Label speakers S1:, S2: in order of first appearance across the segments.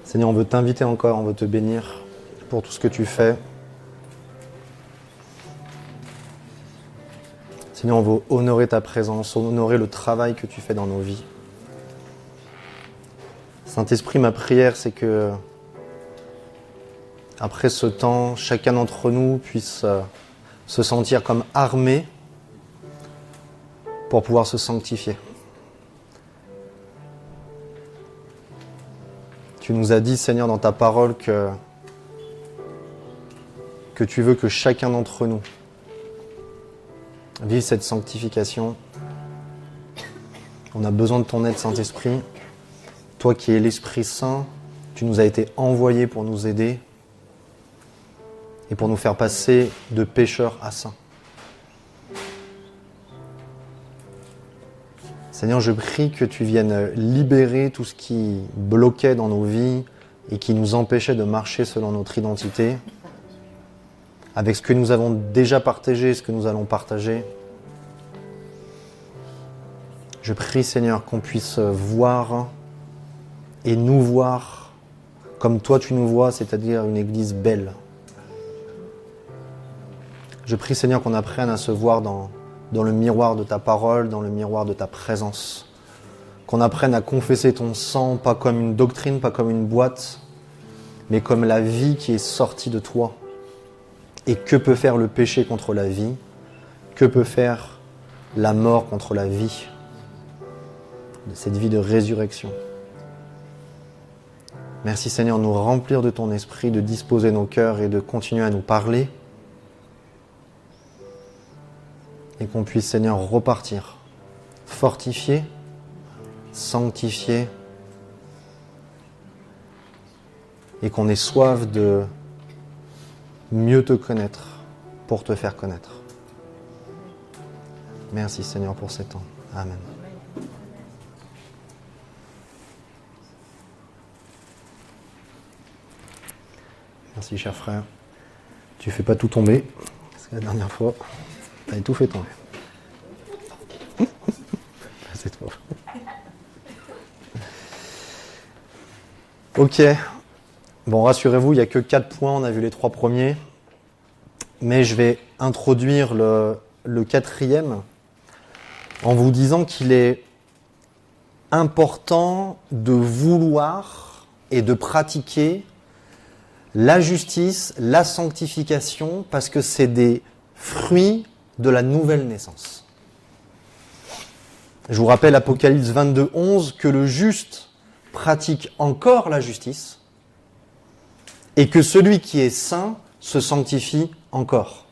S1: Seigneur, on veut t'inviter encore, on veut te bénir pour tout ce que tu fais. Seigneur, on veut honorer ta présence, honorer le travail que tu fais dans nos vies. Saint-Esprit, ma prière, c'est que après ce temps, chacun d'entre nous puisse se sentir comme armé pour pouvoir se sanctifier. Tu nous as dit, Seigneur, dans ta parole que tu veux que chacun d'entre nous vive cette sanctification. On a besoin de ton aide, Saint-Esprit. Toi qui es l'Esprit Saint, tu nous as été envoyé pour nous aider et pour nous faire passer de pécheurs à saints. Seigneur, je prie que tu viennes libérer tout ce qui bloquait dans nos vies et qui nous empêchait de marcher selon notre identité, avec ce que nous avons déjà partagé et ce que nous allons partager. Je prie, Seigneur, qu'on puisse voir et nous voir comme toi tu nous vois, c'est-à-dire une église belle. Je prie, Seigneur, qu'on apprenne à se voir dans le miroir de ta parole, dans le miroir de ta présence. Qu'on apprenne à confesser ton sang, pas comme une doctrine, pas comme une boîte, mais comme la vie qui est sortie de toi. Et que peut faire le péché contre la vie? Que peut faire la mort contre la vie? De cette vie de résurrection. Merci Seigneur de nous remplir de ton esprit, de disposer nos cœurs et de continuer à nous parler. Et qu'on puisse, Seigneur, repartir, fortifier, sanctifier, et qu'on ait soif de mieux te connaître pour te faire connaître. Merci, Seigneur, pour ces temps. Amen. Merci, cher frère. Tu ne fais pas tout tomber, parce que la dernière fois, tu as tout fait tomber. C'est toi. Ok. Bon, rassurez-vous, il n'y a que 4 points, on a vu les 3 premiers. Mais je vais introduire le 4e en vous disant qu'il est important de vouloir et de pratiquer la justice, la sanctification, parce que c'est des fruits de la nouvelle naissance. Je vous rappelle Apocalypse 22, 11, que le juste pratique encore la justice et que celui qui est saint se sanctifie encore.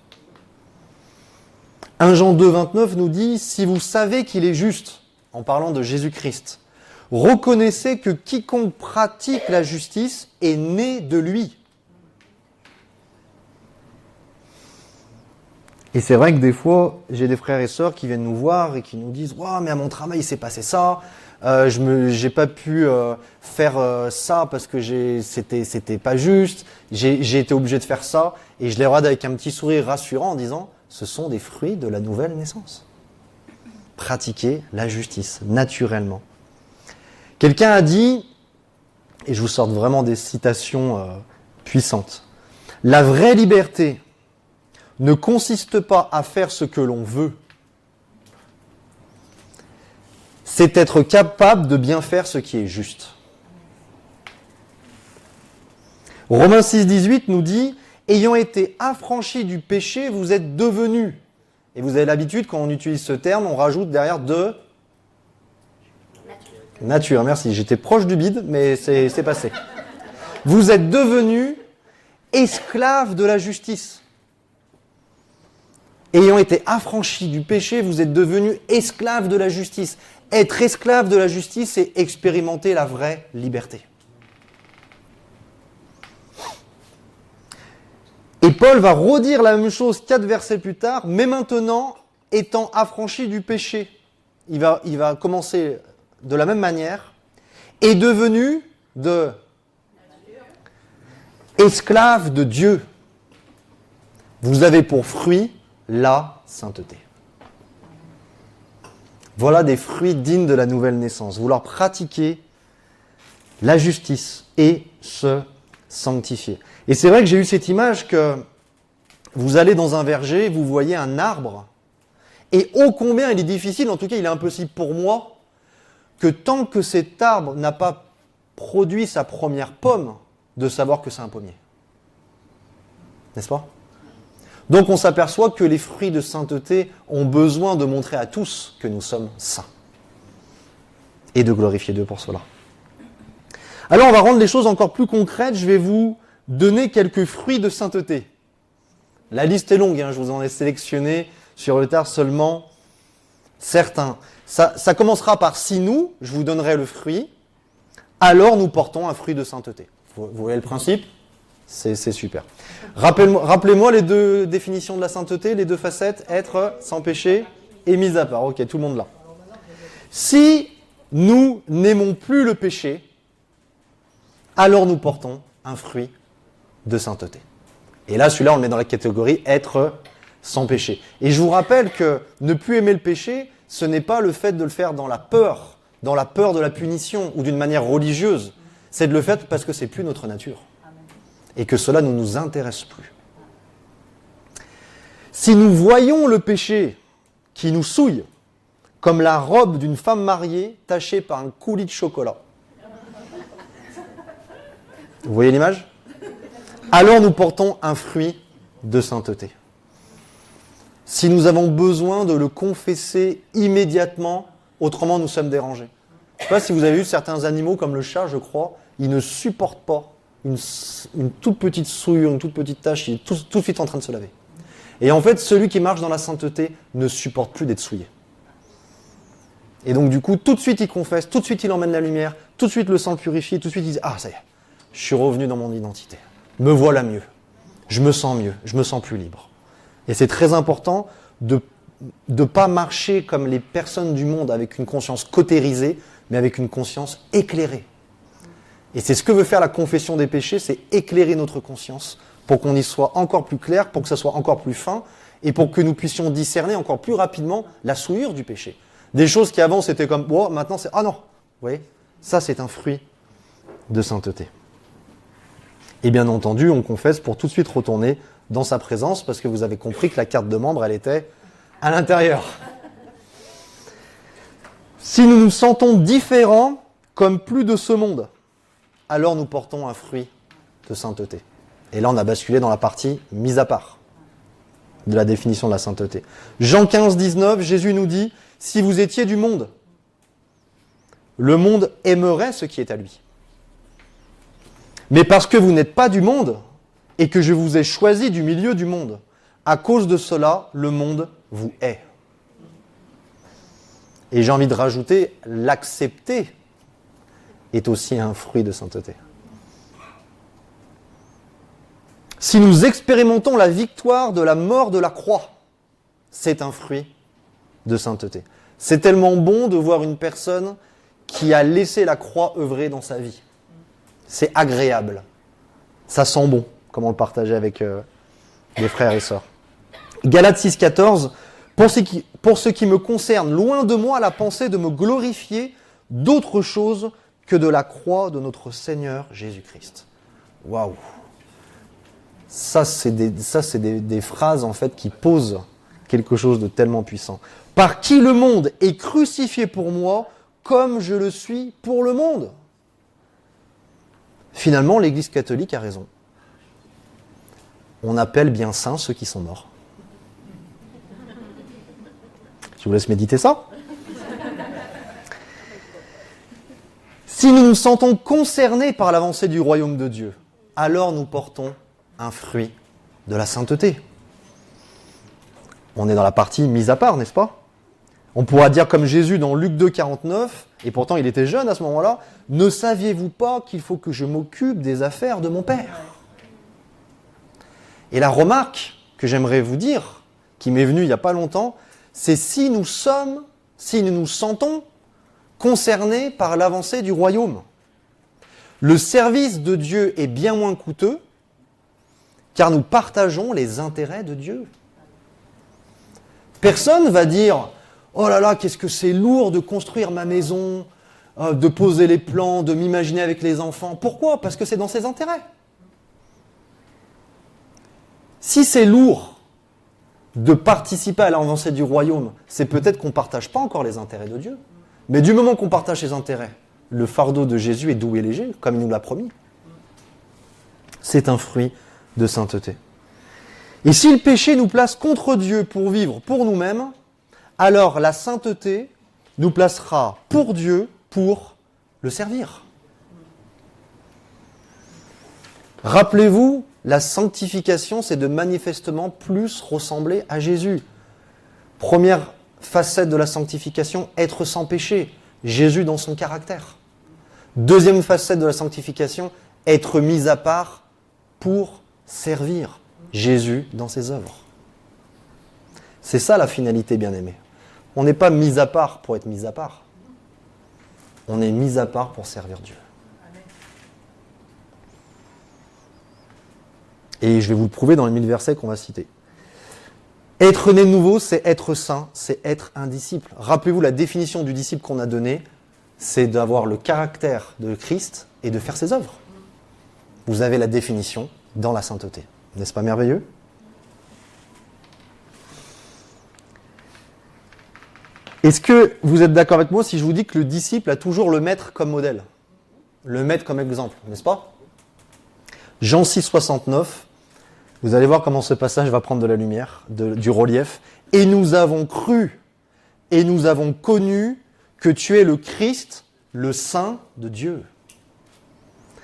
S1: 1 Jean 2, 29 nous dit « Si vous savez qu'il est juste », en parlant de Jésus-Christ, « reconnaissez que quiconque pratique la justice est né de lui. » Et c'est vrai que des fois, j'ai des frères et sœurs qui viennent nous voir et qui nous disent « Wow, mais à mon travail, il s'est passé ça. J'ai pas pu faire ça parce que c'était pas juste. J'ai été obligé de faire ça. » Et je les regarde avec un petit sourire rassurant en disant « Ce sont des fruits de la nouvelle naissance. » Pratiquer la justice, naturellement. Quelqu'un a dit, et je vous sors vraiment des citations puissantes, « La vraie liberté ne consiste pas à faire ce que l'on veut. C'est être capable de bien faire ce qui est juste. » Romains 6, 18 nous dit « Ayant été affranchis du péché, vous êtes devenus. » Et vous avez l'habitude, quand on utilise ce terme, on rajoute derrière de nature. Merci, j'étais proche du bide, mais c'est passé. Vous êtes devenus esclaves de la justice. Ayant été affranchis du péché, vous êtes devenus esclaves de la justice. Être esclave de la justice, c'est expérimenter la vraie liberté. Et Paul va redire la même chose 4 versets plus tard, mais maintenant, étant affranchi du péché, il va commencer de la même manière, est devenu esclave de Dieu. Vous avez pour fruit la sainteté. Voilà des fruits dignes de la nouvelle naissance. Vouloir pratiquer la justice et se sanctifier. Et c'est vrai que j'ai eu cette image que vous allez dans un verger, vous voyez un arbre, et ô combien il est difficile, en tout cas il est impossible pour moi, que tant que cet arbre n'a pas produit sa première pomme, de savoir que c'est un pommier. N'est-ce pas ? Donc on s'aperçoit que les fruits de sainteté ont besoin de montrer à tous que nous sommes saints. Et de glorifier Dieu pour cela. Alors on va rendre les choses encore plus concrètes, je vais vous donner quelques fruits de sainteté. La liste est longue, je vous en ai sélectionné sur le tard seulement certains. Ça commencera par si nous, je vous donnerai le fruit, alors nous portons un fruit de sainteté. Vous voyez le principe ? C'est super. Rappelez-moi les deux définitions de la sainteté, les deux facettes, être sans péché et mis à part. Ok, tout le monde là. Si nous n'aimons plus le péché, alors nous portons un fruit de sainteté. Et là, celui-là, on le met dans la catégorie être sans péché. Et je vous rappelle que ne plus aimer le péché, ce n'est pas le fait de le faire dans la peur de la punition ou d'une manière religieuse. C'est de le faire parce que c'est plus notre nature. Et que cela ne nous intéresse plus. Si nous voyons le péché qui nous souille, comme la robe d'une femme mariée tachée par un coulis de chocolat. Vous voyez l'image ? Alors nous portons un fruit de sainteté. Si nous avons besoin de le confesser immédiatement, autrement nous sommes dérangés. Je ne sais pas si vous avez vu certains animaux comme le chat, je crois, ils ne supportent pas une toute petite souillure, une toute petite tache, il est tout de suite en train de se laver. Et en fait, celui qui marche dans la sainteté ne supporte plus d'être souillé. Et donc du coup, tout de suite il confesse, tout de suite il emmène la lumière, tout de suite le sang purifie, tout de suite il dit « Ah, ça y est, je suis revenu dans mon identité. Me voilà mieux. Je me sens mieux. Je me sens plus libre. » Et c'est très important de ne pas marcher comme les personnes du monde avec une conscience cautérisée, mais avec une conscience éclairée. Et c'est ce que veut faire la confession des péchés, c'est éclairer notre conscience pour qu'on y soit encore plus clair, pour que ça soit encore plus fin, et pour que nous puissions discerner encore plus rapidement la souillure du péché. Des choses qui avant c'était comme, oh, maintenant c'est, ah non, vous voyez, ça c'est un fruit de sainteté. Et bien entendu, on confesse pour tout de suite retourner dans sa présence, parce que vous avez compris que la carte de membre, elle était à l'intérieur. Si nous nous sentons différents, comme plus de ce monde, alors nous portons un fruit de sainteté. Et là, on a basculé dans la partie mise à part de la définition de la sainteté. Jean 15, 19, Jésus nous dit, « Si vous étiez du monde, le monde aimerait ce qui est à lui. Mais parce que vous n'êtes pas du monde, et que je vous ai choisi du milieu du monde, à cause de cela, le monde vous hait. » Et j'ai envie de rajouter, l'accepter est aussi un fruit de sainteté. Si nous expérimentons la victoire de la mort de la croix, c'est un fruit de sainteté. C'est tellement bon de voir une personne qui a laissé la croix œuvrer dans sa vie. C'est agréable. Ça sent bon, comme on le partageait avec les frères et sœurs. Galates 6, 14, pour ce qui me concerne, loin de moi la pensée de me glorifier d'autre chose que de la croix de notre Seigneur Jésus-Christ. Waouh! Ça, c'est des phrases en fait qui posent quelque chose de tellement puissant. Par qui le monde est crucifié pour moi, comme je le suis pour le monde. Finalement, l'Église catholique a raison. On appelle bien saints ceux qui sont morts. Je vous laisse méditer ça. Si nous nous sentons concernés par l'avancée du royaume de Dieu, alors nous portons un fruit de la sainteté. On est dans la partie mise à part, n'est-ce pas ? On pourra dire comme Jésus dans Luc 2, 49, et pourtant il était jeune à ce moment-là, « Ne saviez-vous pas qu'il faut que je m'occupe des affaires de mon Père ?» Et la remarque que j'aimerais vous dire, qui m'est venue il n'y a pas longtemps, c'est si nous nous sentons concernés par l'avancée du royaume. Le service de Dieu est bien moins coûteux, car nous partageons les intérêts de Dieu. Personne ne va dire « Oh là là, qu'est-ce que c'est lourd de construire ma maison, de poser les plans, de m'imaginer avec les enfants. Pourquoi ? Parce que c'est dans ses intérêts. Si c'est lourd de participer à l'avancée du royaume, c'est peut-être qu'on ne partage pas encore les intérêts de Dieu. Mais du moment qu'on partage ses intérêts, le fardeau de Jésus est doux et léger, comme il nous l'a promis. C'est un fruit de sainteté. Et si le péché nous place contre Dieu pour vivre pour nous-mêmes, alors la sainteté nous placera pour Dieu pour le servir. Rappelez-vous, la sanctification, c'est de manifestement plus ressembler à Jésus. Première facette de la sanctification, être sans péché. Jésus dans son caractère. Deuxième facette de la sanctification, être mis à part pour servir. Jésus dans ses œuvres. C'est ça la finalité, bien-aimés. On n'est pas mis à part pour être mis à part. On est mis à part pour servir Dieu. Et je vais vous le prouver dans les 1000 versets qu'on va citer. Être né de nouveau, c'est être saint, c'est être un disciple. Rappelez-vous la définition du disciple qu'on a donnée, c'est d'avoir le caractère de Christ et de faire ses œuvres. Vous avez la définition dans la sainteté. N'est-ce pas merveilleux ? Est-ce que vous êtes d'accord avec moi si je vous dis que le disciple a toujours le maître comme modèle ? Le maître comme exemple, n'est-ce pas ? Jean 6, 69, vous allez voir comment ce passage va prendre de la lumière, du relief. « Et nous avons cru, et nous avons connu que tu es le Christ, le Saint de Dieu.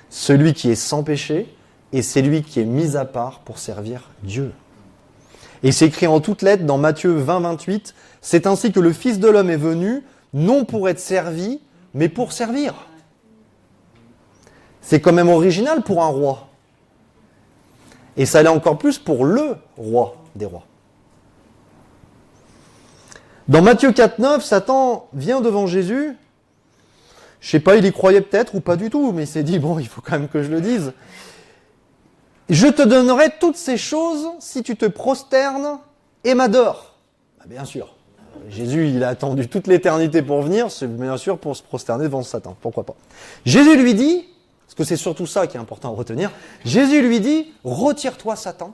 S1: Celui qui est sans péché, et c'est lui qui est mis à part pour servir Dieu. » Et c'est écrit en toutes lettres dans Matthieu 20, 28, « C'est ainsi que le Fils de l'homme est venu, non pour être servi, mais pour servir. » C'est quand même original pour un roi. Et ça l'est encore plus pour le roi des rois. Dans Matthieu 4, 9, Satan vient devant Jésus. Je ne sais pas, il y croyait peut-être ou pas du tout, mais il s'est dit, bon, il faut quand même que je le dise. Je te donnerai toutes ces choses si tu te prosternes et m'adores. Ah, bien sûr. Jésus, il a attendu toute l'éternité pour venir, c'est bien sûr pour se prosterner devant Satan. Pourquoi pas. Jésus lui dit, parce que c'est surtout ça qui est important à retenir, Jésus lui dit, retire-toi Satan,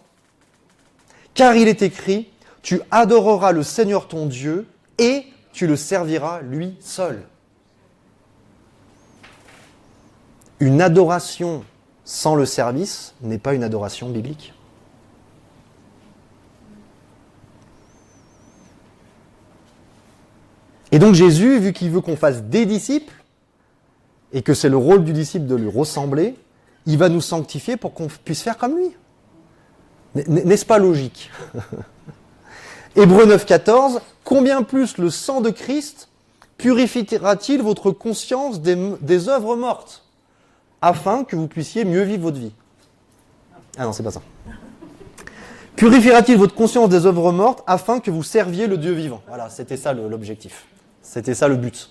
S1: car il est écrit, tu adoreras le Seigneur ton Dieu et tu le serviras lui seul. Une adoration sans le service n'est pas une adoration biblique. Et donc Jésus, vu qu'il veut qu'on fasse des disciples, et que c'est le rôle du disciple de lui ressembler, il va nous sanctifier pour qu'on puisse faire comme lui. N'est-ce pas logique ? Hébreux 9, 14, combien plus le sang de Christ purifiera-t-il votre conscience des œuvres mortes, afin que vous puissiez mieux vivre votre vie ? Ah non, c'est pas ça. Purifiera-t-il votre conscience des œuvres mortes, afin que vous serviez le Dieu vivant ? Voilà, c'était ça l'objectif. C'était ça le but.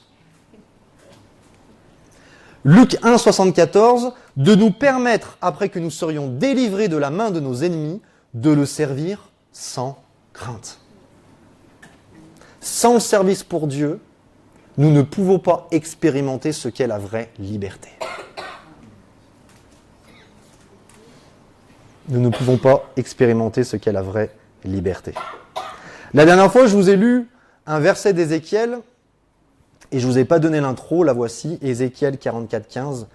S1: Luc 1, 74, de nous permettre, après que nous serions délivrés de la main de nos ennemis, de le servir sans crainte. Sans le service pour Dieu, nous ne pouvons pas expérimenter ce qu'est la vraie liberté. Nous ne pouvons pas expérimenter ce qu'est la vraie liberté. La dernière fois, je vous ai lu un verset d'Ézéchiel, et je ne vous ai pas donné l'intro, la voici, Ézéchiel 44, 15.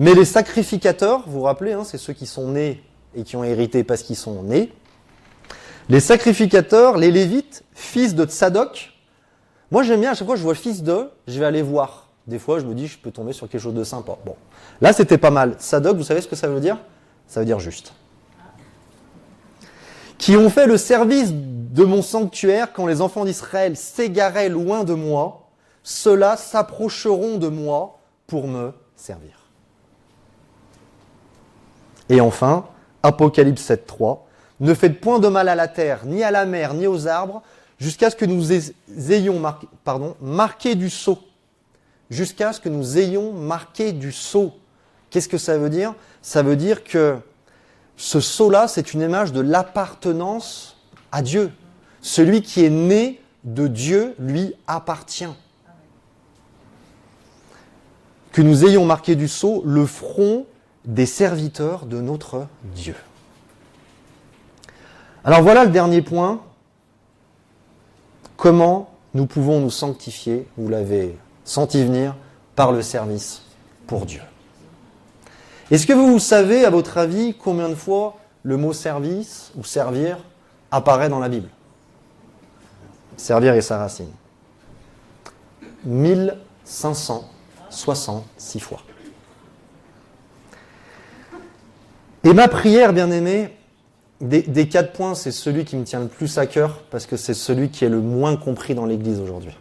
S1: Mais les sacrificateurs, vous vous rappelez, hein, c'est ceux qui sont nés et qui ont hérité parce qu'ils sont nés. Les sacrificateurs, les Lévites, fils de Tsadok. Moi j'aime bien, à chaque fois que je vois fils de, je vais aller voir. Des fois je me dis, je peux tomber sur quelque chose de sympa. Bon, là c'était pas mal. Tsadok, vous savez ce que ça veut dire ? Ça veut dire juste. Qui ont fait le service de mon sanctuaire quand les enfants d'Israël s'égaraient loin de moi. Ceux-là s'approcheront de moi pour me servir. Et enfin, Apocalypse 7, 3. Ne faites point de mal à la terre, ni à la mer, ni aux arbres, jusqu'à ce que nous ayons marqué du sceau. Jusqu'à ce que nous ayons marqué du sceau. Qu'est-ce que ça veut dire ? Ça veut dire que ce sceau-là, c'est une image de l'appartenance à Dieu. Celui qui est né de Dieu lui appartient. que nous ayons marqué du sceau le front des serviteurs de notre Dieu. Alors voilà le dernier point. Comment nous pouvons nous sanctifier, vous l'avez senti venir, par le service pour Dieu. Est-ce que vous savez, à votre avis, combien de fois le mot service ou servir apparaît dans la Bible? Servir est sa racine. 1566 fois. Et ma prière, bien-aimée, des 4 points, c'est celui qui me tient le plus à cœur, parce que c'est celui qui est le moins compris dans l'Église aujourd'hui.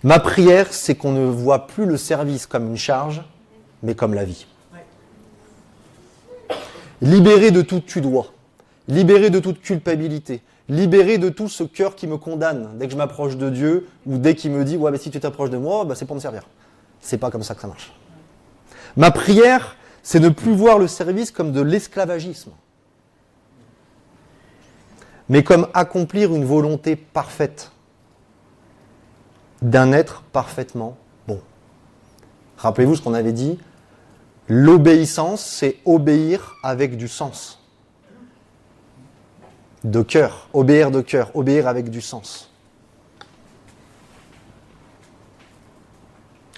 S1: Ma prière, c'est qu'on ne voit plus le service comme une charge, mais comme la vie. Libéré de tout tu dois, libéré de toute culpabilité, libéré de tout ce cœur qui me condamne dès que je m'approche de Dieu, ou dès qu'il me dit « Ouais, mais si tu t'approches de moi, c'est pour me servir. » C'est pas comme ça que ça marche. Ma prière, c'est ne plus voir le service comme de l'esclavagisme, mais comme accomplir une volonté parfaite d'un être parfaitement bon. Rappelez-vous ce qu'on avait dit, l'obéissance, c'est obéir avec du sens. De cœur, obéir avec du sens.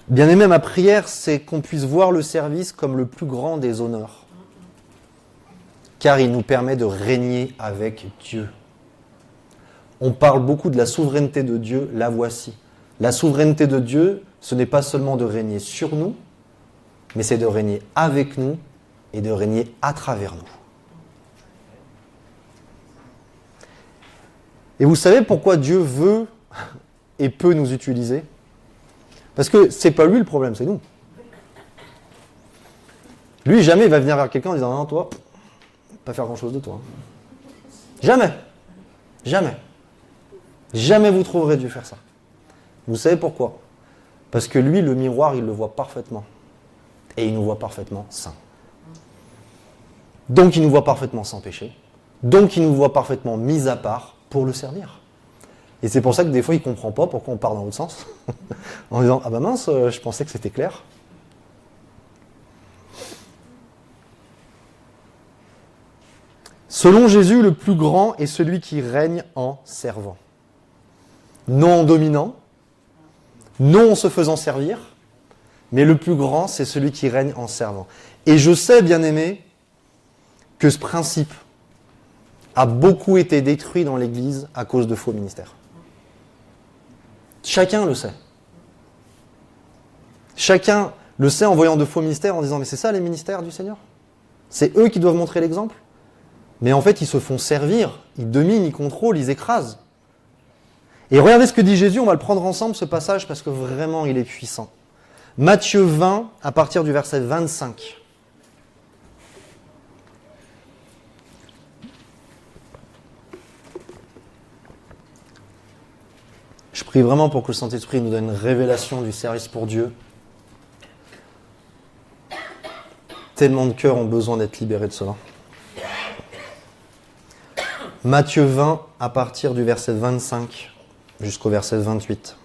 S1: Bien-aimé, ma prière, c'est qu'on puisse voir le service comme le plus grand des honneurs, car il nous permet de régner avec Dieu. On parle beaucoup de la souveraineté de Dieu, la voici. La souveraineté de Dieu, ce n'est pas seulement de régner sur nous, mais c'est de régner avec nous et de régner à travers nous. Et vous savez pourquoi Dieu veut et peut nous utiliser ? Parce que c'est pas lui le problème, c'est nous. Lui, jamais il va venir vers quelqu'un en disant « Non, toi, pas faire grand-chose de toi. » Jamais. Jamais. Jamais vous trouverez Dieu faire ça. Vous savez pourquoi ? Parce que lui, le miroir, il le voit parfaitement. Et il nous voit parfaitement saints. Donc il nous voit parfaitement sans péché. Donc il nous voit parfaitement mis à part pour le servir. Et c'est pour ça que des fois, il ne comprend pas pourquoi on part dans l'autre sens. En disant, ah bah mince, je pensais que c'était clair. Selon Jésus, le plus grand est celui qui règne en servant. Non en dominant, non en se faisant servir, mais le plus grand, c'est celui qui règne en servant. Et je sais, bien-aimé, que ce principe a beaucoup été détruit dans l'Église à cause de faux ministères. Chacun le sait. Chacun le sait en voyant de faux ministères, en disant « Mais c'est ça les ministères du Seigneur ? C'est eux qui doivent montrer l'exemple ?» Mais en fait, ils se font servir, ils dominent, ils contrôlent, ils écrasent. Et regardez ce que dit Jésus, on va le prendre ensemble ce passage parce que vraiment il est puissant. Matthieu 20, à partir du verset 25. Je prie vraiment pour que le Saint-Esprit nous donne une révélation du service pour Dieu. Tellement de cœurs ont besoin d'être libérés de cela. Matthieu 20, à partir du verset 25 jusqu'au verset 28.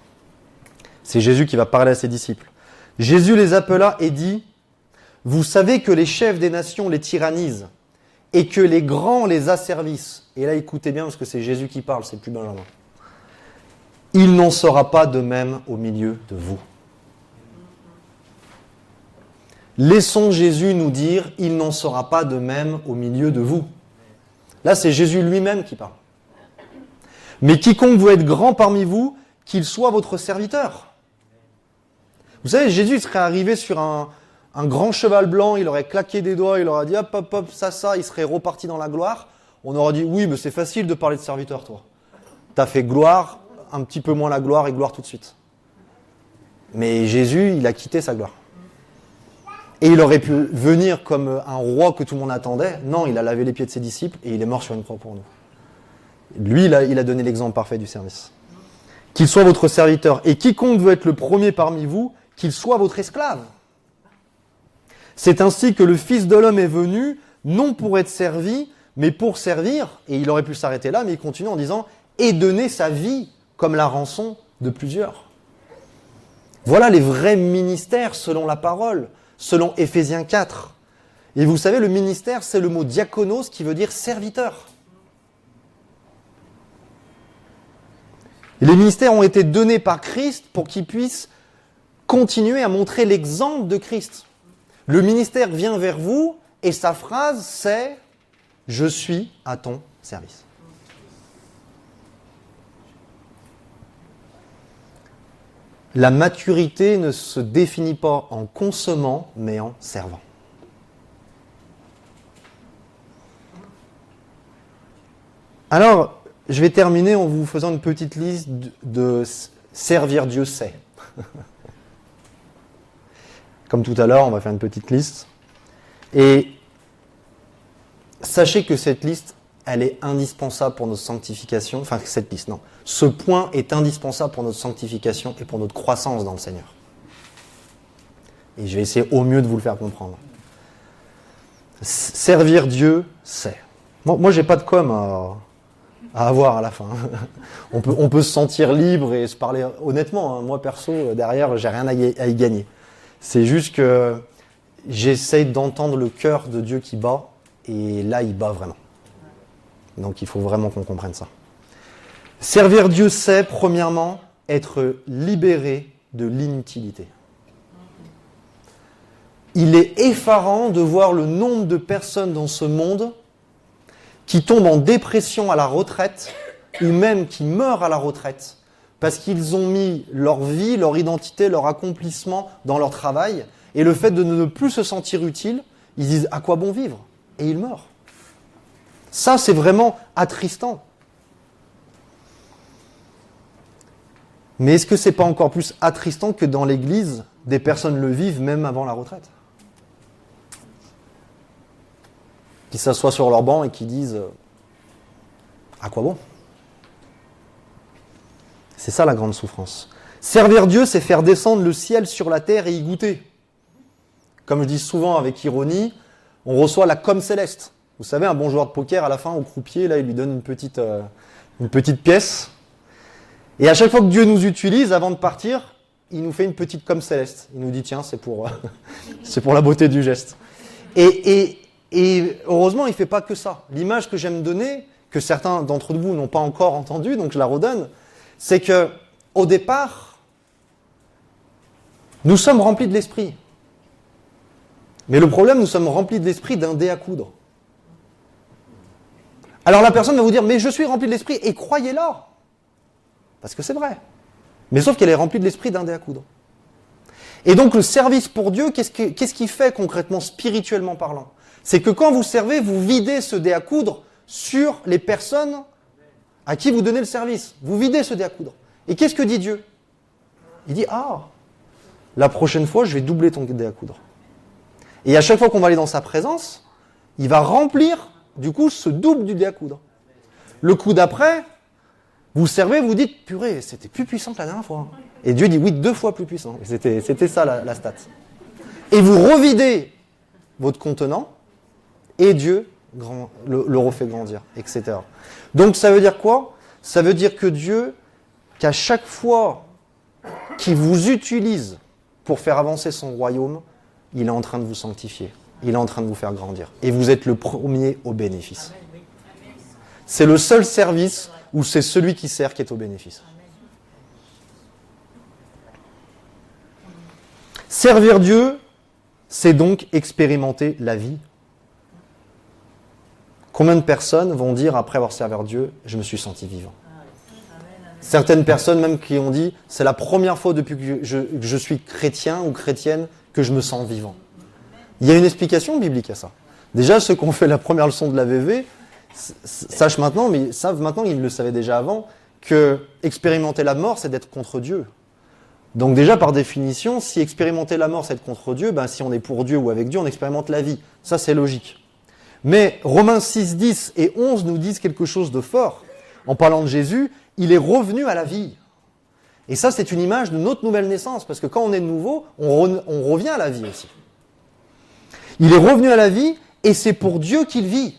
S1: C'est Jésus qui va parler à ses disciples. Jésus les appela et dit « Vous savez que les chefs des nations les tyrannisent et que les grands les asservissent. » Et là, écoutez bien parce que c'est Jésus qui parle, c'est plus Benjamin. « Il n'en sera pas de même au milieu de vous. » Laissons Jésus nous dire « Il n'en sera pas de même au milieu de vous. » Là, c'est Jésus lui-même qui parle. « Mais quiconque veut être grand parmi vous, qu'il soit votre serviteur. » Vous savez, Jésus serait arrivé sur un grand cheval blanc, il aurait claqué des doigts, il aurait dit hop, hop, hop, ça, il serait reparti dans la gloire. On aurait dit oui, mais c'est facile de parler de serviteur, toi. T'as fait gloire, un petit peu moins la gloire et gloire tout de suite. Mais Jésus, il a quitté sa gloire. Et il aurait pu venir comme un roi que tout le monde attendait. Non, il a lavé les pieds de ses disciples et il est mort sur une croix pour nous. Lui, il a donné l'exemple parfait du service. Qu'il soit votre serviteur. Et quiconque veut être le premier parmi vous, qu'il soit votre esclave. C'est ainsi que le Fils de l'homme est venu, non pour être servi, mais pour servir. Et il aurait pu s'arrêter là, mais il continue en disant « et donner sa vie comme la rançon de plusieurs. » Voilà les vrais ministères selon la parole, selon Éphésiens 4. Et vous savez, le ministère, c'est le mot diakonos qui veut dire serviteur. Les ministères ont été donnés par Christ pour qu'ils puissent continuer à montrer l'exemple de Christ. Le ministère vient vers vous et sa phrase c'est « Je suis à ton service ». La maturité ne se définit pas en consommant, mais en servant. Alors, je vais terminer en vous faisant une petite liste de servir Dieu c'est. Comme tout à l'heure, on va faire une petite liste. Et sachez que cette liste, elle est indispensable pour notre sanctification. Enfin, cette liste, non. Ce point est indispensable pour notre sanctification et pour notre croissance dans le Seigneur. Et je vais essayer au mieux de vous le faire comprendre. Servir Dieu, c'est. Moi, j'ai pas de com à avoir à la fin. On peut se sentir libre et se parler honnêtement. Moi, perso, derrière, j'ai rien à y gagner. C'est juste que j'essaye d'entendre le cœur de Dieu qui bat, et là, il bat vraiment. Donc, il faut vraiment qu'on comprenne ça. Servir Dieu, c'est, premièrement, être libéré de l'inutilité. Il est effarant de voir le nombre de personnes dans ce monde qui tombent en dépression à la retraite, ou même qui meurent à la retraite, parce qu'ils ont mis leur vie, leur identité, leur accomplissement dans leur travail, et le fait de ne plus se sentir utile, ils disent « à quoi bon vivre ?» et ils meurent. Ça, c'est vraiment attristant. Mais est-ce que c'est pas encore plus attristant que dans l'Église, des personnes le vivent même avant la retraite ? Qui s'assoient sur leur banc et qui disent « à quoi bon ?» C'est ça la grande souffrance. Servir Dieu, c'est faire descendre le ciel sur la terre et y goûter. Comme je dis souvent avec ironie, on reçoit la com céleste. Vous savez, un bon joueur de poker, à la fin, au croupier, là, il lui donne une petite pièce. Et à chaque fois que Dieu nous utilise, avant de partir, il nous fait une petite com céleste. Il nous dit, tiens, c'est pour la beauté du geste. Et heureusement, il ne fait pas que ça. L'image que j'aime donner, que certains d'entre vous n'ont pas encore entendue, donc je la redonne, c'est que au départ, nous sommes remplis de l'esprit. Mais le problème, nous sommes remplis de l'esprit d'un dé à coudre. Alors la personne va vous dire, mais je suis rempli de l'esprit, et croyez-la. Parce que c'est vrai. Mais sauf qu'elle est remplie de l'esprit d'un dé à coudre. Et donc le service pour Dieu, qu'est-ce qu'il fait concrètement, spirituellement parlant ? C'est que quand vous servez, vous videz ce dé à coudre sur les personnes à qui vous donnez le service. Vous videz ce dé à coudre. Et qu'est-ce que dit Dieu ? Il dit, la prochaine fois, je vais doubler ton dé à coudre. Et à chaque fois qu'on va aller dans sa présence, il va remplir, du coup, ce double du dé à coudre. Le coup d'après, vous servez, vous dites, purée, c'était plus puissant que la dernière fois. Et Dieu dit, oui, 2 fois plus puissant. C'était ça la stat. Et vous revidez votre contenant, et Dieu le refait grandir, etc. Donc ça veut dire quoi ? Ça veut dire que Dieu, qu'à chaque fois qu'il vous utilise pour faire avancer son royaume, il est en train de vous sanctifier. Il est en train de vous faire grandir. Et vous êtes le premier au bénéfice. C'est le seul service où c'est celui qui sert qui est au bénéfice. Servir Dieu, c'est donc expérimenter la vie. Combien de personnes vont dire, après avoir servi Dieu, je me suis senti vivant ? Certaines personnes même qui ont dit, c'est la première fois depuis que je suis chrétien ou chrétienne que je me sens vivant. Il y a une explication biblique à ça. Déjà, ceux qui ont fait la première leçon de la VV, sachent maintenant, mais savent maintenant, ils le savaient déjà avant, que expérimenter la mort, c'est d'être contre Dieu. Donc déjà, par définition, si expérimenter la mort, c'est être contre Dieu, si on est pour Dieu ou avec Dieu, on expérimente la vie. Ça, c'est logique. Mais Romains 6, 10 et 11 nous disent quelque chose de fort. En parlant de Jésus, il est revenu à la vie. Et ça, c'est une image de notre nouvelle naissance, parce que quand on est nouveau, on revient à la vie aussi. Il est revenu à la vie, et c'est pour Dieu qu'il vit.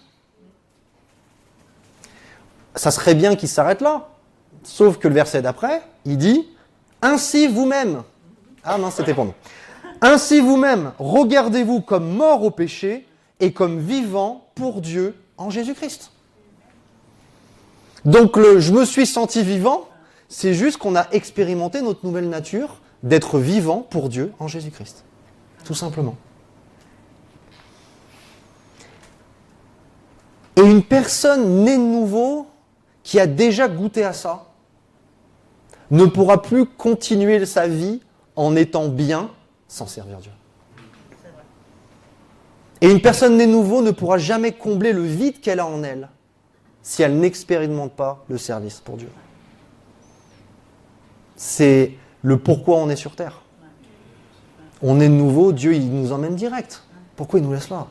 S1: Ça serait bien qu'il s'arrête là. Sauf que le verset d'après, il dit « Ainsi vous-même, Ah mince, c'était pour nous. Ainsi vous-même, regardez-vous comme mort au péché et comme vivant pour Dieu en Jésus-Christ. Donc je me suis senti vivant, c'est juste qu'on a expérimenté notre nouvelle nature d'être vivant pour Dieu en Jésus-Christ. Tout simplement. Et une personne née de nouveau, qui a déjà goûté à ça, ne pourra plus continuer sa vie en étant bien sans servir Dieu. Et une personne née de nouveau ne pourra jamais combler le vide qu'elle a en elle si elle n'expérimente pas le service pour Dieu. C'est le pourquoi on est sur terre. On est de nouveau, Dieu il nous emmène direct. Pourquoi il nous laisse là?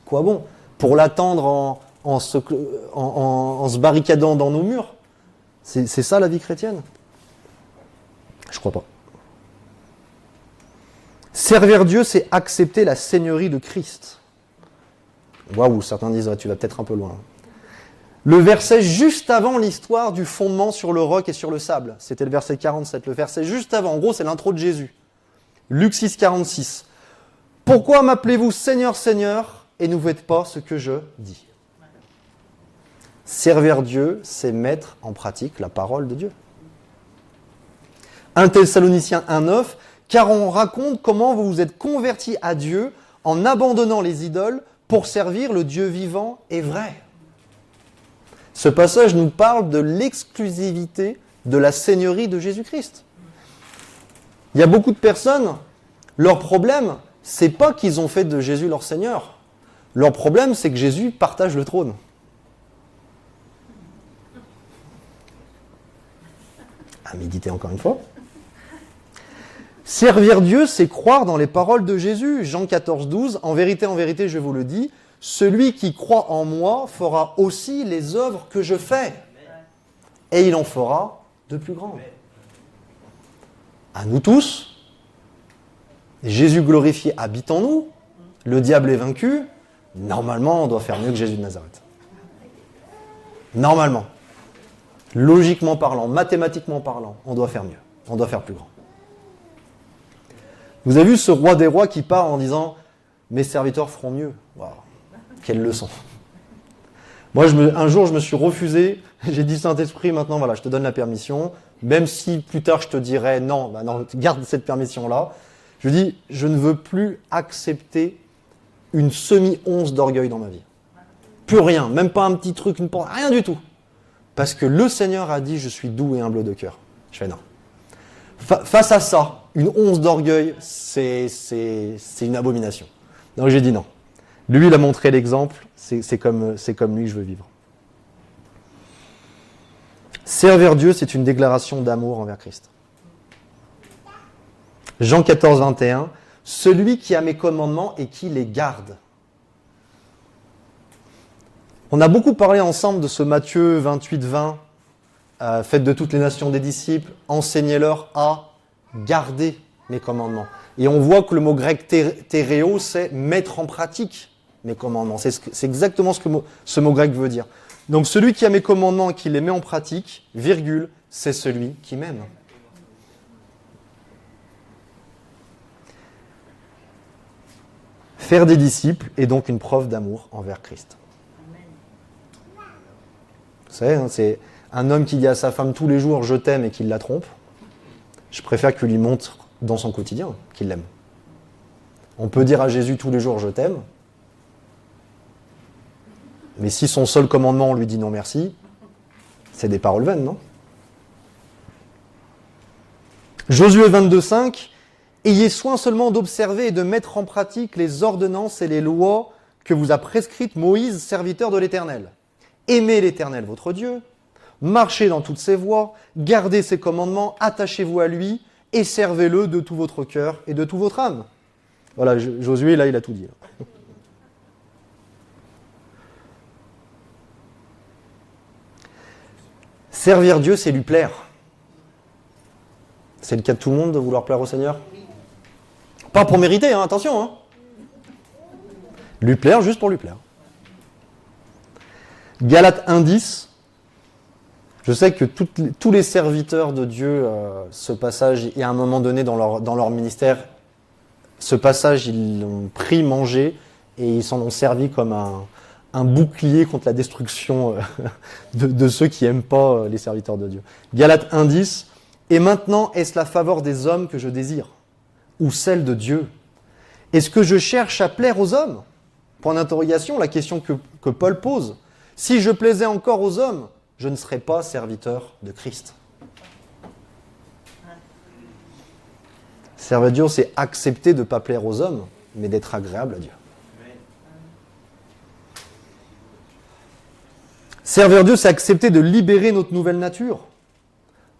S1: Quoi bon? Pour l'attendre en se barricadant dans nos murs? C'est ça la vie chrétienne? Je crois pas. Servir Dieu, c'est accepter la seigneurie de Christ. Waouh, certains disent, tu vas peut-être un peu loin. Le verset juste avant l'histoire du fondement sur le roc et sur le sable. C'était le verset 47. Le verset juste avant, en gros, c'est l'intro de Jésus. Luc 6, 46. Pourquoi m'appelez-vous Seigneur, Seigneur, et ne faites pas ce que je dis? Servir Dieu, c'est mettre en pratique la parole de Dieu. 1 Thessaloniciens 1,9. Car on raconte comment vous vous êtes convertis à Dieu en abandonnant les idoles pour servir le Dieu vivant et vrai. Ce passage nous parle de l'exclusivité de la seigneurie de Jésus-Christ. Il y a beaucoup de personnes, leur problème, c'est pas qu'ils ont fait de Jésus leur Seigneur. Leur problème, c'est que Jésus partage le trône. À méditer encore une fois. Servir Dieu, c'est croire dans les paroles de Jésus. Jean 14, 12, en vérité, je vous le dis, celui qui croit en moi fera aussi les œuvres que je fais. Et il en fera de plus grandes. À nous tous, Jésus glorifié habite en nous, le diable est vaincu, normalement on doit faire mieux que Jésus de Nazareth. Normalement. Logiquement parlant, mathématiquement parlant, on doit faire mieux, on doit faire plus grand. Vous avez vu ce roi des rois qui part en disant « Mes serviteurs feront mieux ». Waouh, quelle leçon. Moi, un jour, je me suis refusé. J'ai dit « Saint-Esprit, maintenant, voilà, je te donne la permission. Même si plus tard, je te dirais « Non, garde cette permission-là. » Je dis « Je ne veux plus accepter une semi-once d'orgueil dans ma vie. Plus rien, même pas un petit truc, rien du tout. Parce que le Seigneur a dit « Je suis doux et humble de cœur. » Je fais « Non. » Face à ça, une once d'orgueil, c'est une abomination. Donc j'ai dit non. Lui, il a montré l'exemple, c'est comme lui que je veux vivre. Servir Dieu, c'est une déclaration d'amour envers Christ. Jean 14, 21, celui qui a mes commandements et qui les garde. On a beaucoup parlé ensemble de ce Matthieu 28, 20. Faites de toutes les nations des disciples, enseignez-leur à garder mes commandements. Et on voit que le mot grec théréo, c'est mettre en pratique mes commandements. C'est exactement ce que ce mot grec veut dire. Donc celui qui a mes commandements et qui les met en pratique, virgule, c'est celui qui m'aime. Faire des disciples est donc une preuve d'amour envers Christ. Vous savez, c'est un homme qui dit à sa femme tous les jours « je t'aime » et qu'il la trompe. Je préfère qu'il lui montre dans son quotidien qu'il l'aime. On peut dire à Jésus tous les jours « je t'aime », mais si son seul commandement on lui dit « non merci », c'est des paroles vaines, non? Josué 22, 5, « Ayez soin seulement d'observer et de mettre en pratique les ordonnances et les lois que vous a prescrites Moïse, serviteur de l'Éternel. Aimez l'Éternel votre Dieu, marchez dans toutes ses voies, gardez ses commandements, attachez-vous à lui et servez-le de tout votre cœur et de toute votre âme. » Voilà, Josué, là, il a tout dit. Servir Dieu, c'est lui plaire. C'est le cas de tout le monde de vouloir plaire au Seigneur. Pas pour mériter, hein, attention. Hein. Lui plaire juste pour lui plaire. Galates 1,10. Je Je sais que tous les serviteurs de Dieu, ce passage, et à un moment donné dans leur ministère, ce passage, ils l'ont pris, mangé, et ils s'en ont servi comme un bouclier contre la destruction de ceux qui n'aiment pas les serviteurs de Dieu. Galates 1,10 « Et maintenant, est-ce la faveur des hommes que je désire, ou celle de Dieu? Est-ce que je cherche à plaire aux hommes ?» Point d'interrogation, la question que Paul pose. « Si je plaisais encore aux hommes, je ne serais pas serviteur de Christ. » Servir Dieu, c'est accepter de ne pas plaire aux hommes, mais d'être agréable à Dieu. Servir Dieu, c'est accepter de libérer notre nouvelle nature.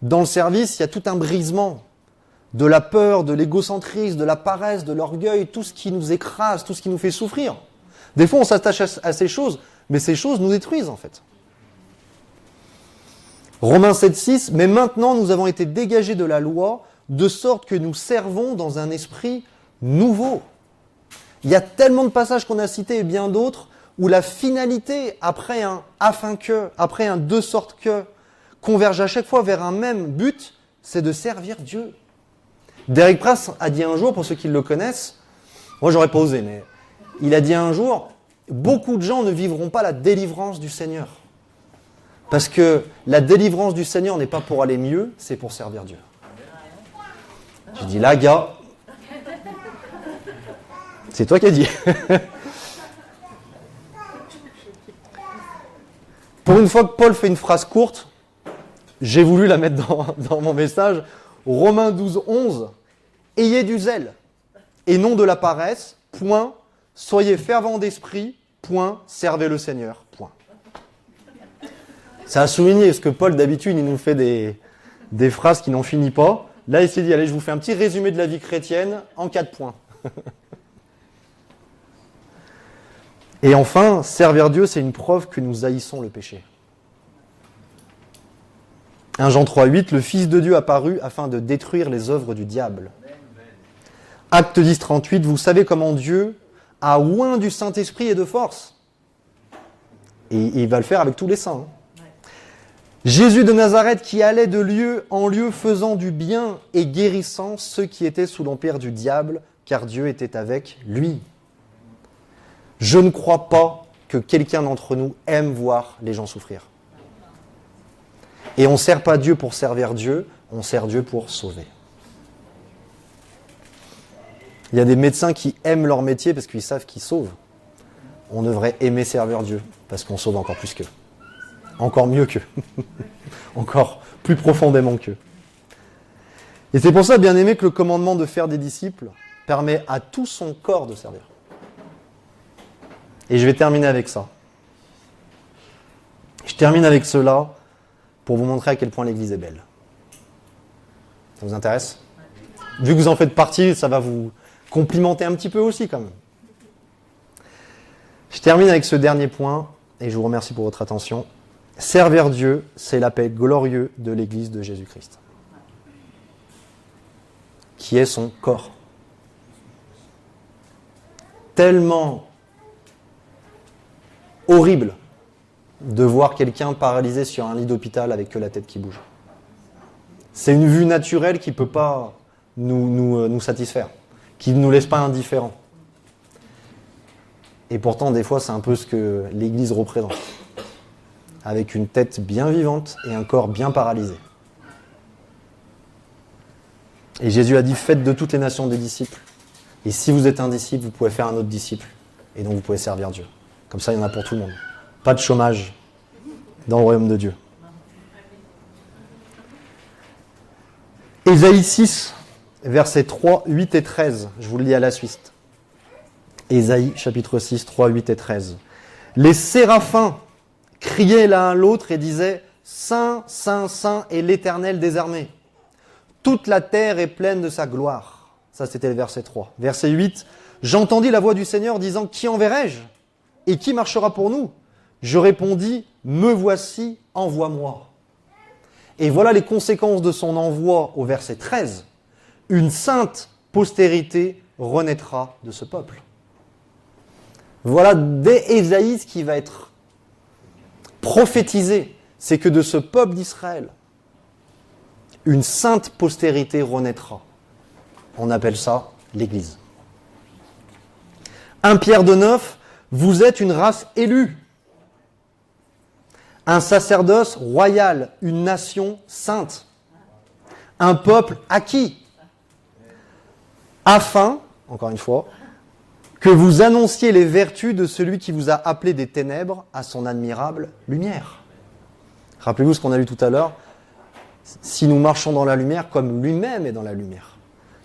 S1: Dans le service, il y a tout un brisement de la peur, de l'égocentrisme, de la paresse, de l'orgueil, tout ce qui nous écrase, tout ce qui nous fait souffrir. Des fois, on s'attache à ces choses, mais ces choses nous détruisent en fait. Romains 7,6 « Mais maintenant, nous avons été dégagés de la loi, de sorte que nous servons dans un esprit nouveau. » Il y a tellement de passages qu'on a cités et bien d'autres où la finalité, après un « afin que », après un « de sorte que », converge à chaque fois vers un même but, c'est de servir Dieu. Derek Prince a dit un jour, pour ceux qui le connaissent, moi j'aurais pas osé, mais il a dit un jour, beaucoup de gens ne vivront pas la délivrance du Seigneur. Parce que la délivrance du Seigneur n'est pas pour aller mieux, c'est pour servir Dieu. J'ai dit, là, gars, c'est toi qui as dit. Pour une fois que Paul fait une phrase courte, j'ai voulu la mettre dans mon message. Romains 12,11 « Ayez du zèle, et non de la paresse, point, soyez fervents d'esprit, point, servez le Seigneur, point. » Ça a souligné, parce que Paul, d'habitude, il nous fait des phrases qui n'en finissent pas. Là, il s'est dit, allez, je vous fais un petit résumé de la vie chrétienne en 4 points. Et enfin, servir Dieu, c'est une preuve que nous haïssons le péché. 1 Jean 3,8, le Fils de Dieu apparut afin de détruire les œuvres du diable. Acte 10, 38, vous savez comment Dieu a oint du Saint-Esprit et de force. Et il va le faire avec tous les saints. Jésus de Nazareth qui allait de lieu en lieu faisant du bien et guérissant ceux qui étaient sous l'empire du diable, car Dieu était avec lui. Je ne crois pas que quelqu'un d'entre nous aime voir les gens souffrir. Et on ne sert pas Dieu pour servir Dieu, on sert Dieu pour sauver. Il y a des médecins qui aiment leur métier parce qu'ils savent qu'ils sauvent. On devrait aimer servir Dieu parce qu'on sauve encore plus qu'eux. Encore mieux qu'eux. Encore plus profondément qu'eux. Et c'est pour ça, bien aimé, que le commandement de faire des disciples permet à tout son corps de servir. Et je vais terminer avec ça. Je termine avec cela pour vous montrer à quel point l'Église est belle. Ça vous intéresse ? Vu que vous en faites partie, ça va vous complimenter un petit peu aussi quand même. Je termine avec ce dernier point et je vous remercie pour votre attention. Servir Dieu, c'est l'appel glorieux de l'Église de Jésus-Christ, qui est son corps. Tellement horrible de voir quelqu'un paralysé sur un lit d'hôpital avec que la tête qui bouge. C'est une vue naturelle qui ne peut pas nous satisfaire, qui ne nous laisse pas indifférents. Et pourtant, des fois, c'est un peu ce que l'Église représente. Avec une tête bien vivante et un corps bien paralysé. Et Jésus a dit, faites de toutes les nations des disciples. Et si vous êtes un disciple, vous pouvez faire un autre disciple. Et donc vous pouvez servir Dieu. Comme ça, il y en a pour tout le monde. Pas de chômage dans le royaume de Dieu. Ésaïe 6, versets 3, 8 et 13. Je vous le lis à la suite. Ésaïe, chapitre 6, 3, 8 et 13. Les séraphins criaient l'un à l'autre et disaient « Saint, Saint, Saint est l'Éternel des armées. Toute la terre est pleine de sa gloire. » Ça, c'était le verset 3. Verset 8. « J'entendis la voix du Seigneur disant « Qui enverrai-je ? Et qui marchera pour nous ? Je répondis « Me voici, envoie-moi. » Et voilà les conséquences de son envoi au verset 13. Une sainte postérité renaîtra de ce peuple. Voilà dès Ésaïe ce qui va être prophétisé, c'est que de ce peuple d'Israël, une sainte postérité renaîtra. On appelle ça l'Église. 1 Pierre 2,9, vous êtes une race élue, un sacerdoce royal, une nation sainte, un peuple acquis, afin, encore une fois, que vous annonciez les vertus de celui qui vous a appelé des ténèbres à son admirable lumière. Rappelez-vous ce qu'on a lu tout à l'heure. Si nous marchons dans la lumière comme lui-même est dans la lumière.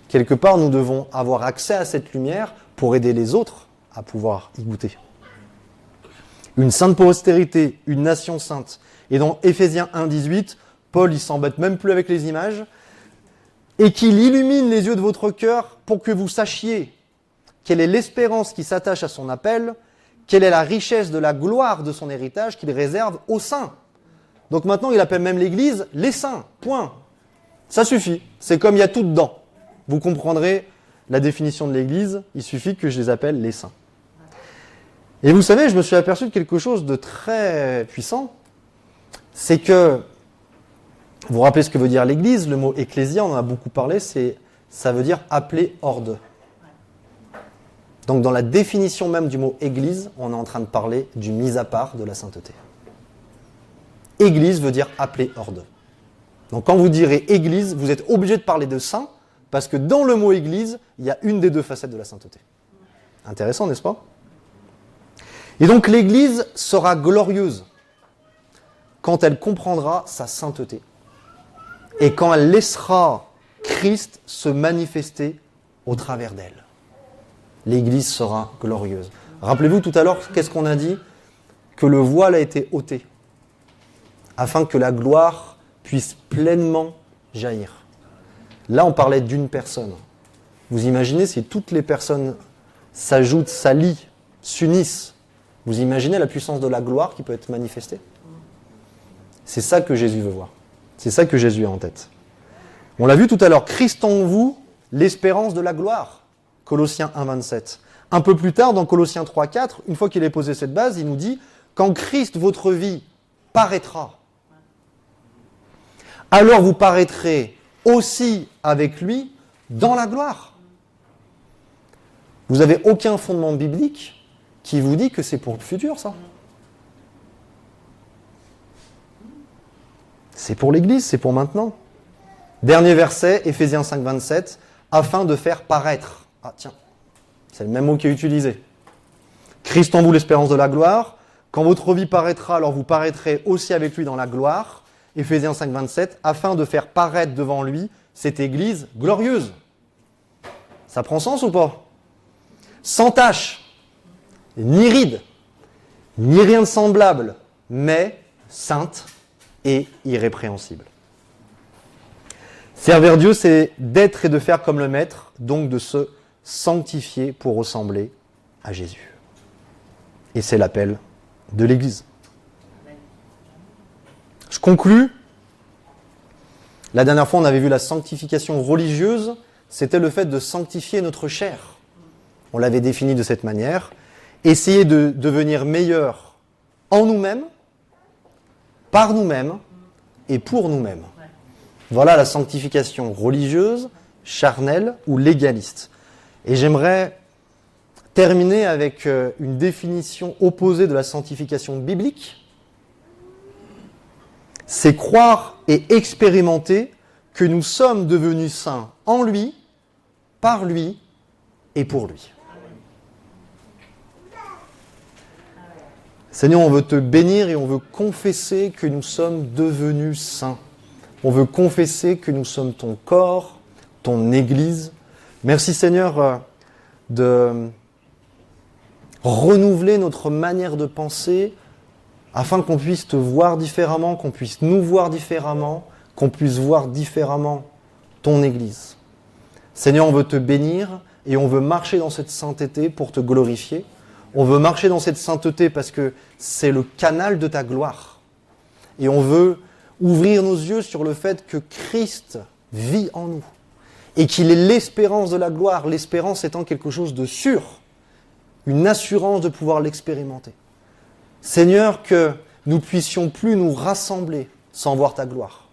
S1: Quelque part, nous devons avoir accès à cette lumière pour aider les autres à pouvoir y goûter. Une sainte postérité, une nation sainte. Et dans Éphésiens 1,18, Paul, il s'embête même plus avec les images. Et qu'il illumine les yeux de votre cœur pour que vous sachiez quelle est l'espérance qui s'attache à son appel, quelle est la richesse de la gloire de son héritage qu'il réserve aux saints. Donc maintenant, il appelle même l'Église les saints. Point. Ça suffit. C'est comme il y a tout dedans. Vous comprendrez la définition de l'Église. Il suffit que je les appelle les saints. Et vous savez, je me suis aperçu de quelque chose de très puissant. C'est que, vous vous rappelez ce que veut dire l'Église, le mot ecclésia, on en a beaucoup parlé, ça veut dire appeler hors d'eux. Donc dans la définition même du mot Église, on est en train de parler du mis à part de la sainteté. Église veut dire appeler hors d'eux. Donc quand vous direz Église, vous êtes obligé de parler de saint, parce que dans le mot Église, il y a une des deux facettes de la sainteté. Intéressant, n'est-ce pas ? Et donc l'Église sera glorieuse quand elle comprendra sa sainteté et quand elle laissera Christ se manifester au travers d'elle. L'Église sera glorieuse. Rappelez-vous tout à l'heure, qu'est-ce qu'on a dit ? Que le voile a été ôté, afin que la gloire puisse pleinement jaillir. Là, on parlait d'une personne. Vous imaginez si toutes les personnes s'ajoutent, s'allient, s'unissent, vous imaginez la puissance de la gloire qui peut être manifestée ? C'est ça que Jésus veut voir. C'est ça que Jésus a en tête. On l'a vu tout à l'heure, Christ en vous, l'espérance de la gloire. Colossiens 1,27. Un peu plus tard, dans Colossiens 3,4, une fois qu'il ait posé cette base, il nous dit « Quand Christ, votre vie, paraîtra, alors vous paraîtrez aussi avec lui dans la gloire. » Vous n'avez aucun fondement biblique qui vous dit que c'est pour le futur, ça. C'est pour l'Église, c'est pour maintenant. Dernier verset, Éphésiens 5,27, afin de faire paraître. Ah tiens, c'est le même mot qui est utilisé. Christ en vous, l'espérance de la gloire. Quand votre vie paraîtra, alors vous paraîtrez aussi avec lui dans la gloire. Éphésiens 5,27, afin de faire paraître devant lui cette Église glorieuse. Ça prend sens ou pas ? Sans tache, ni ride, ni rien de semblable, mais sainte et irrépréhensible. Servir Dieu, c'est d'être et de faire comme le Maître, donc de se sanctifier pour ressembler à Jésus. Et c'est l'appel de l'Église. Je conclus. La dernière fois, on avait vu la sanctification religieuse, c'était le fait de sanctifier notre chair. On l'avait défini de cette manière. Essayer de devenir meilleur en nous-mêmes, par nous-mêmes et pour nous-mêmes. Voilà la sanctification religieuse, charnelle ou légaliste. Et j'aimerais terminer avec une définition opposée de la sanctification biblique. C'est croire et expérimenter que nous sommes devenus saints en lui, par lui et pour lui. Seigneur, on veut te bénir et on veut confesser que nous sommes devenus saints. On veut confesser que nous sommes ton corps, ton Église. Merci Seigneur de renouveler notre manière de penser afin qu'on puisse te voir différemment, qu'on puisse nous voir différemment, qu'on puisse voir différemment ton Église. Seigneur, on veut te bénir et on veut marcher dans cette sainteté pour te glorifier. On veut marcher dans cette sainteté parce que c'est le canal de ta gloire. Et on veut ouvrir nos yeux sur le fait que Christ vit en nous et qu'il est l'espérance de la gloire, l'espérance étant quelque chose de sûr, une assurance de pouvoir l'expérimenter. Seigneur, que nous puissions plus nous rassembler sans voir ta gloire.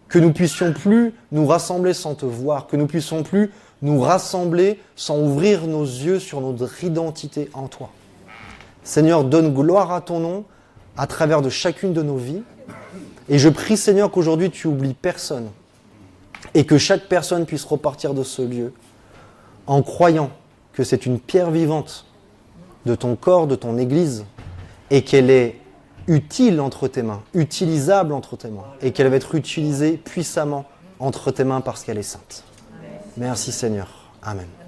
S1: Que nous puissions plus nous rassembler sans te voir. Que nous puissions plus nous rassembler sans ouvrir nos yeux sur notre identité en toi. Seigneur, donne gloire à ton nom à travers de chacune de nos vies. Et je prie, Seigneur, qu'aujourd'hui tu oublies personne et que chaque personne puisse repartir de ce lieu en croyant que c'est une pierre vivante de ton corps, de ton Église, et qu'elle est utile entre tes mains, utilisable entre tes mains, et qu'elle va être utilisée puissamment entre tes mains parce qu'elle est sainte. Merci Seigneur. Amen.